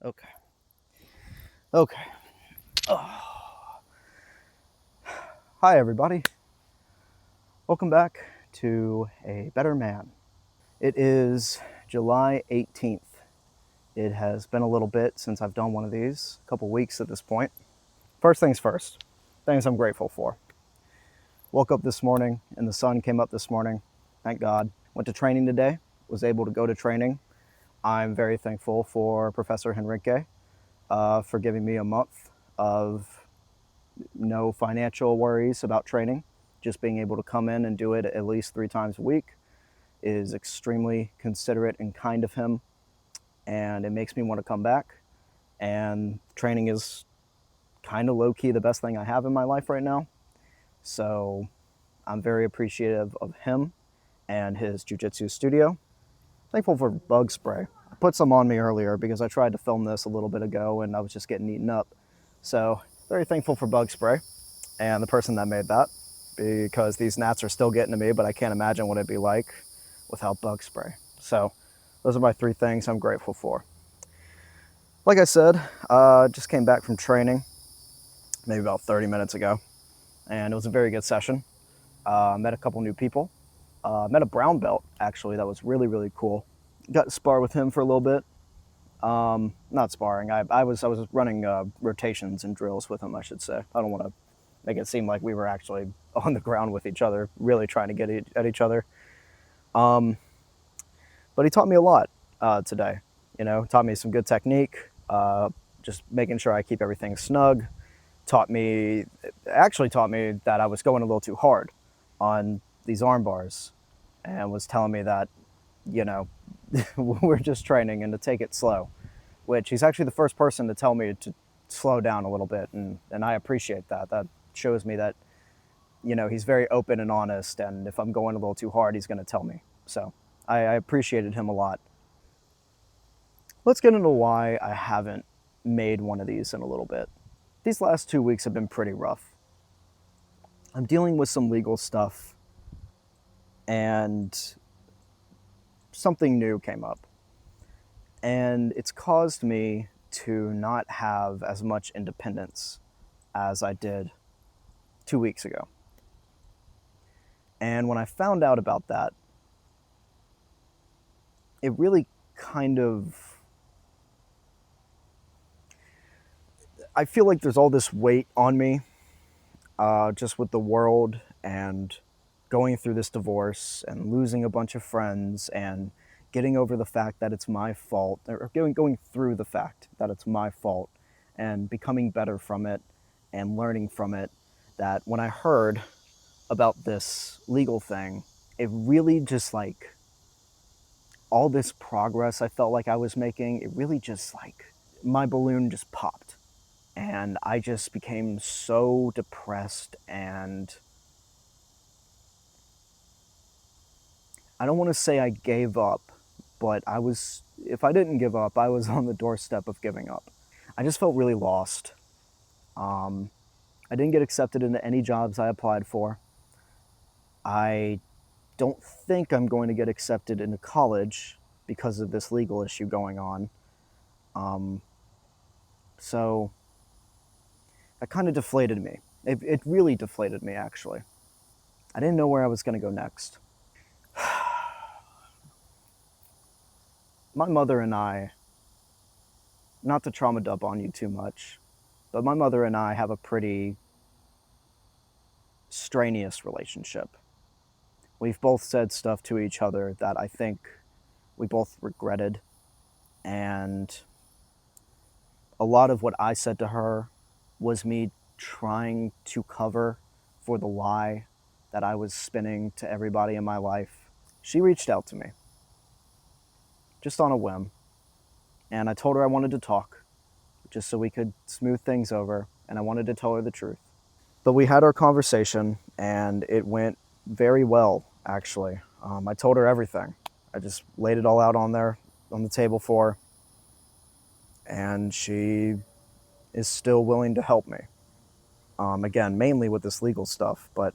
Okay. Okay. Oh. Hi, everybody. Welcome back to A Better Man. It is July 18th. It has been a little bit since I've done one of these, a couple weeks at this point. First things first, things I'm grateful for. Woke up this morning and the sun came up this morning. Thank God. Went to training today, was able to go to training. I'm very thankful for Professor Henrique for giving me a month of no financial worries about training. Just being able to come in and do it at least 3 times a week is extremely considerate and kind of him, and it makes me want to come back. And training is kind of low-key the best thing I have in my life right now, so I'm very appreciative of him and his jiu-jitsu studio. Thankful for bug spray. I put some on me earlier because I tried to film this a little bit ago and I was just getting eaten up, so very thankful for bug spray and the person that made that, because these gnats are still getting to me, but I can't imagine what it'd be like without bug spray. So those are my 3 things I'm grateful for. Like I said, just came back from training maybe about 30 minutes ago, and it was a very good session. Met a couple new people. Met a brown belt, actually, that was really, really cool. Got to spar with him for a little bit. Not sparring. I was running rotations and drills with him, I should say. I don't want to make it seem like we were actually on the ground with each other, really trying to get at each other. But he taught me a lot today. Taught me some good technique, just making sure I keep everything snug. Actually taught me that I was going a little too hard on these arm bars, and was telling me that, we're just training and to take it slow, which he's actually the first person to tell me to slow down a little bit, and I appreciate that. That shows me that, he's very open and honest, and if I'm going a little too hard, he's going to tell me. So I appreciated him a lot. Let's get into why I haven't made one of these in a little bit. These last 2 weeks have been pretty rough. I'm dealing with some legal stuff, and something new came up. And it's caused me to not have as much independence as I did 2 weeks ago. And when I found out about that, it really kind of, I feel like there's all this weight on me, just with the world and going through this divorce and losing a bunch of friends and getting over the fact that it's my fault, or going through the fact that it's my fault and becoming better from it and learning from it. That when I heard about this legal thing, it really just like, all this progress I felt like I was making, it really just like, my balloon just popped. And I just became so depressed, and I don't want to say I gave up, but if I didn't give up, I was on the doorstep of giving up. I just felt really lost. I didn't get accepted into any jobs I applied for. I don't think I'm going to get accepted into college because of this legal issue going on. So that kind of deflated me. It really deflated me, actually. I didn't know where I was going to go next. My mother and I, not to trauma dump on you too much, but my mother and I have a pretty strenuous relationship. We've both said stuff to each other that I think we both regretted, and a lot of what I said to her was me trying to cover for the lie that I was spinning to everybody in my life. She reached out to me, just on a whim, and I told her I wanted to talk, just so we could smooth things over, and I wanted to tell her the truth. But we had our conversation, and it went very well, actually. I told her everything. I just laid it all out on the table for her, and she is still willing to help me. Again, mainly with this legal stuff, but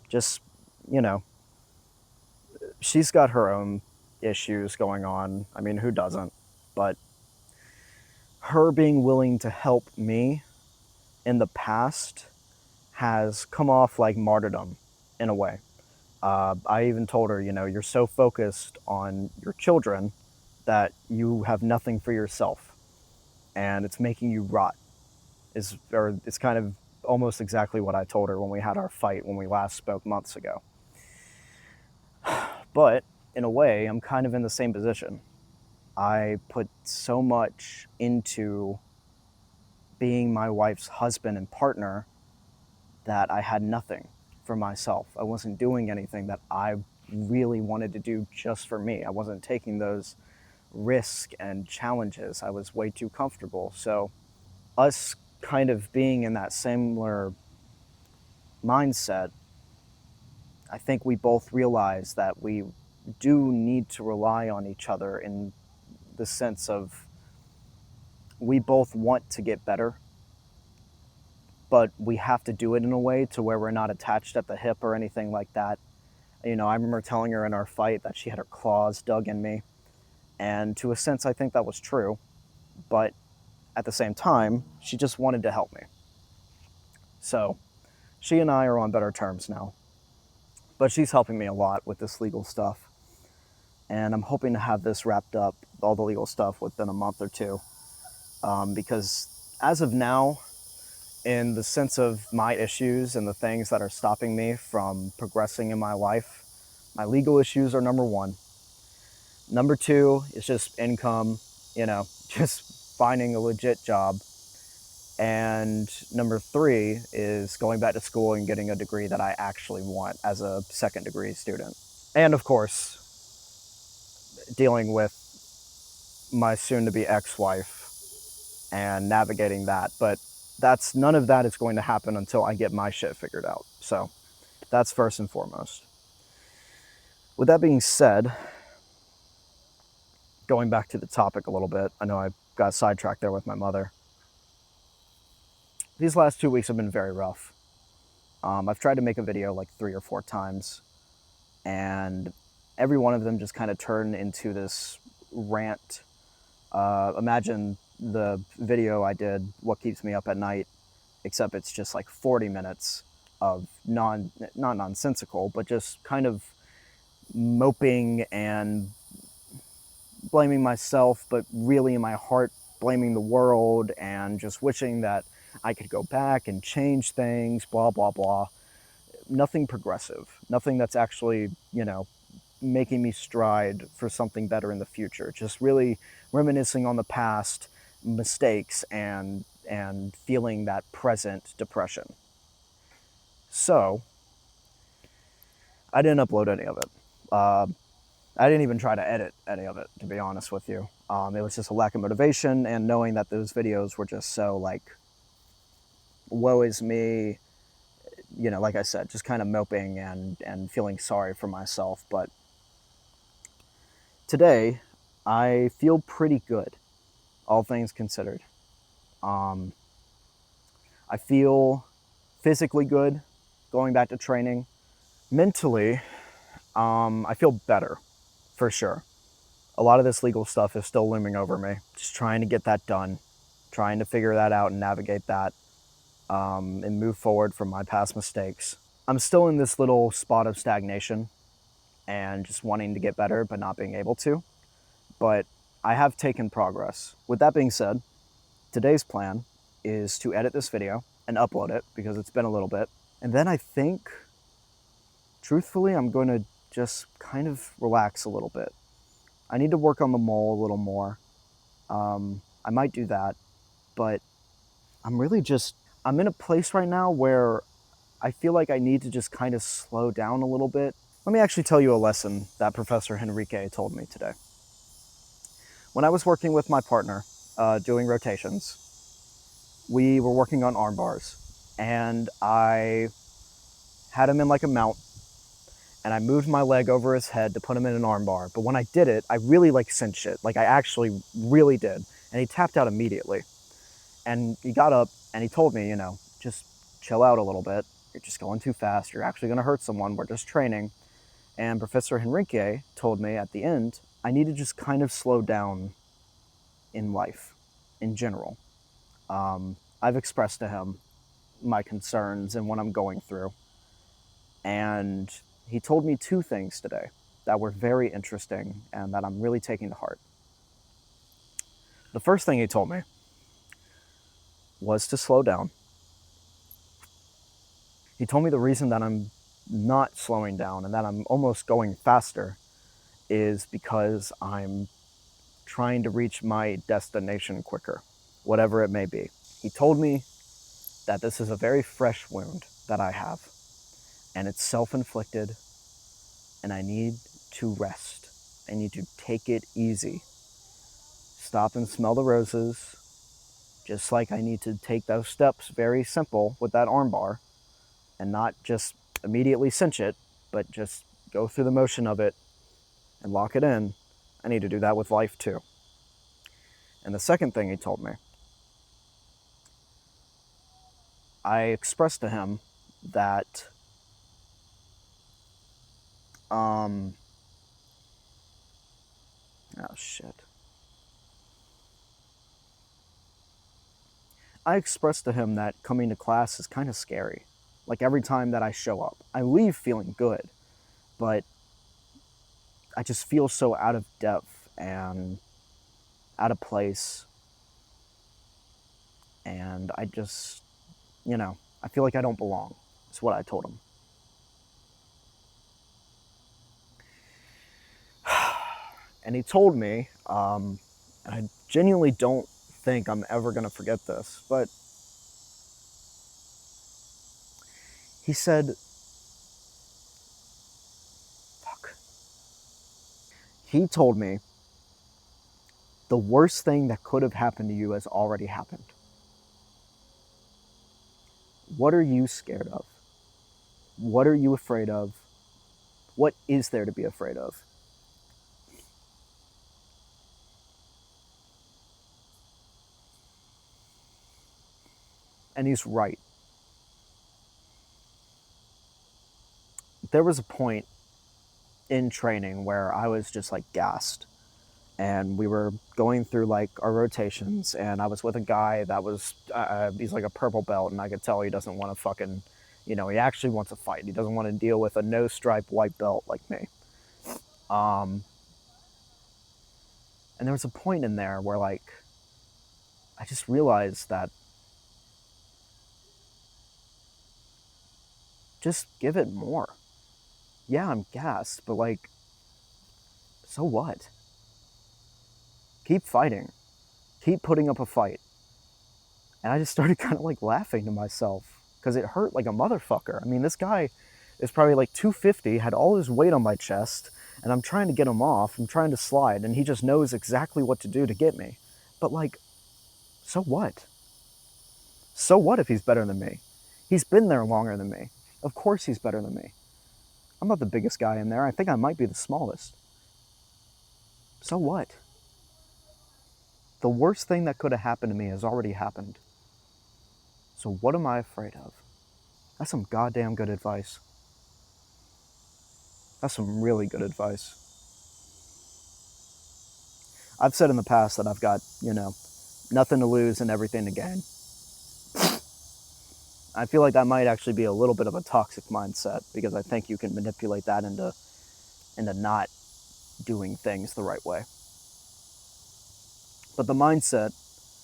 just, you know, she's got her own issues going on. I mean, who doesn't? But her being willing to help me in the past has come off like martyrdom in a way. I even told her, you're so focused on your children that you have nothing for yourself, and it's making you rot. It's kind of almost exactly what I told her when we had our fight when we last spoke months ago. But in a way, I'm kind of in the same position. I put so much into being my wife's husband and partner that I had nothing for myself. I wasn't doing anything that I really wanted to do just for me. I wasn't taking those risks and challenges. I was way too comfortable. So us kind of being in that similar mindset, I think we both realize that we do need to rely on each other in the sense of we both want to get better, but we have to do it in a way to where we're not attached at the hip or anything like that. I remember telling her in our fight that she had her claws dug in me, and to a sense I think that was true, but at the same time she just wanted to help me. So she and I are on better terms now, but she's helping me a lot with this legal stuff, and I'm hoping to have this wrapped up, all the legal stuff, within a month or two, because as of now, in the sense of my issues and the things that are stopping me from progressing in my life, my legal issues are number one. Number two is just income, just finding a legit job. And number three is going back to school and getting a degree that I actually want as a second degree student. And of course, dealing with my soon-to-be ex-wife and navigating that. But none of that is going to happen until I get my shit figured out. So that's first and foremost. With that being said, going back to the topic a little bit, I know I got sidetracked there with my mother. These last 2 weeks have been very rough. I've tried to make a video like 3 or 4 times, and every one of them just kind of turned into this rant. Imagine the video I did, What Keeps Me Up at Night, except it's just like 40 minutes of not nonsensical, but just kind of moping and blaming myself, but really in my heart blaming the world and just wishing that I could go back and change things, blah, blah, blah. Nothing progressive, nothing that's actually, making me stride for something better in the future. Just really reminiscing on the past mistakes and feeling that present depression. So I didn't upload any of it. I didn't even try to edit any of it, to be honest with you. It was just a lack of motivation, and knowing that those videos were just so like, woe is me, like I said, just kind of moping and feeling sorry for myself. But today, I feel pretty good, all things considered. I feel physically good, going back to training. Mentally, I feel better, for sure. A lot of this legal stuff is still looming over me. Just trying to get that done, trying to figure that out and navigate that, and move forward from my past mistakes. I'm still in this little spot of stagnation and just wanting to get better but not being able to. But I have taken progress. With that being said, today's plan is to edit this video and upload it because it's been a little bit. And then I think, truthfully, I'm going to just kind of relax a little bit. I need to work on the mole a little more. I might do that, but I'm in a place right now where I feel like I need to just kind of slow down a little bit. Let me actually tell you a lesson that Professor Henrique told me today. When I was working with my partner, doing rotations, we were working on arm bars, and I had him in like a mount, and I moved my leg over his head to put him in an arm bar. But when I did it, I really cinched it. I actually really did. And he tapped out immediately. And he got up and he told me, just chill out a little bit. You're just going too fast. You're actually going to hurt someone. We're just training. And Professor Henrique told me at the end, I need to just kind of slow down in life. in general. I've expressed to him my concerns and what I'm going through. And he told me two things today that were very interesting and that I'm really taking to heart. The first thing he told me was to slow down. He told me the reason that I'm not slowing down and that I'm almost going faster is because I'm trying to reach my destination quicker, whatever it may be. He told me that this is a very fresh wound that I have, and it's self-inflicted, and I need to rest. I need to take it easy. Stop and smell the roses, just like I need to take those steps very simple with that armbar and not just immediately cinch it, but just go through the motion of it and lock it in. I need to do that with life too. And the second thing he told me, I expressed to him that oh shit. I expressed to him that coming to class is kind of scary. Like every time that I show up, I leave feeling good, but I just feel so out of depth and out of place. And I just, I feel like I don't belong. That's what I told him. And he told me, and I genuinely don't think I'm ever going to forget this, but he said, fuck. He told me, the worst thing that could have happened to you has already happened. What are you scared of? What are you afraid of? What is there to be afraid of? And he's right. There was a point in training where I was just like gassed. And we were going through like our rotations, and I was with a guy that was, he's like a purple belt, and I could tell he doesn't want to fucking, he actually wants to fight. He doesn't want to deal with a no stripe white belt like me. And there was a point in there where like, I just realized that just give it more. Yeah, I'm gassed, but like, so what? Keep fighting. Keep putting up a fight. And I just started kind of like laughing to myself because it hurt like a motherfucker. I mean, this guy is probably like 250, had all his weight on my chest, and I'm trying to get him off. I'm trying to slide, and he just knows exactly what to do to get me. But like, so what? So what if he's better than me? He's been there longer than me. Of course he's better than me. I'm not the biggest guy in there. I think I might be the smallest. So what? The worst thing that could have happened to me has already happened. So what am I afraid of? That's some goddamn good advice. That's some really good advice. I've said in the past that I've got, nothing to lose and everything to gain. I feel like that might actually be a little bit of a toxic mindset because I think you can manipulate that into not doing things the right way. But the mindset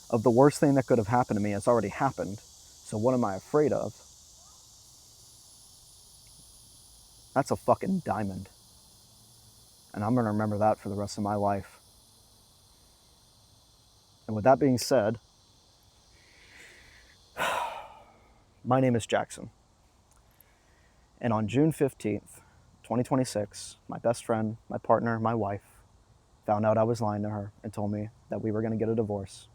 of the worst thing that could have happened to me has already happened. So what am I afraid of? That's a fucking diamond. And I'm going to remember that for the rest of my life. And with that being said, my name is Jackson. And on June 15th, 2026, my best friend, my partner, my wife, found out I was lying to her and told me that we were going to get a divorce.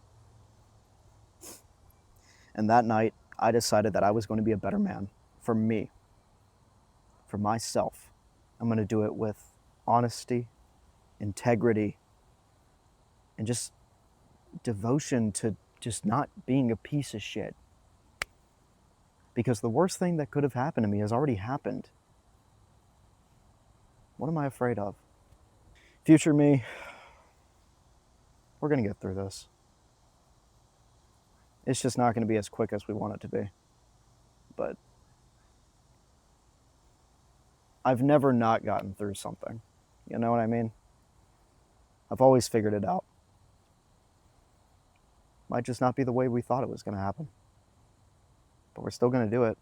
And that night, I decided that I was going to be a better man for me, for myself. I'm going to do it with honesty, integrity, and just devotion to just not being a piece of shit. Because the worst thing that could have happened to me has already happened. What am I afraid of? Future me, we're going to get through this. It's just not going to be as quick as we want it to be. But I've never not gotten through something. You know what I mean? I've always figured it out. Might just not be the way we thought it was going to happen. But we're still going to do it.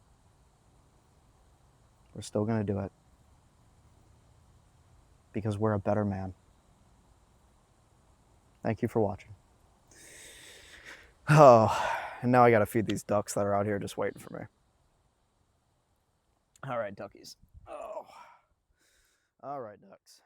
We're still going to do it. Because we're a better man. Thank you for watching. Oh, and now I got to feed these ducks that are out here just waiting for me. All right, duckies. Oh. All right, ducks.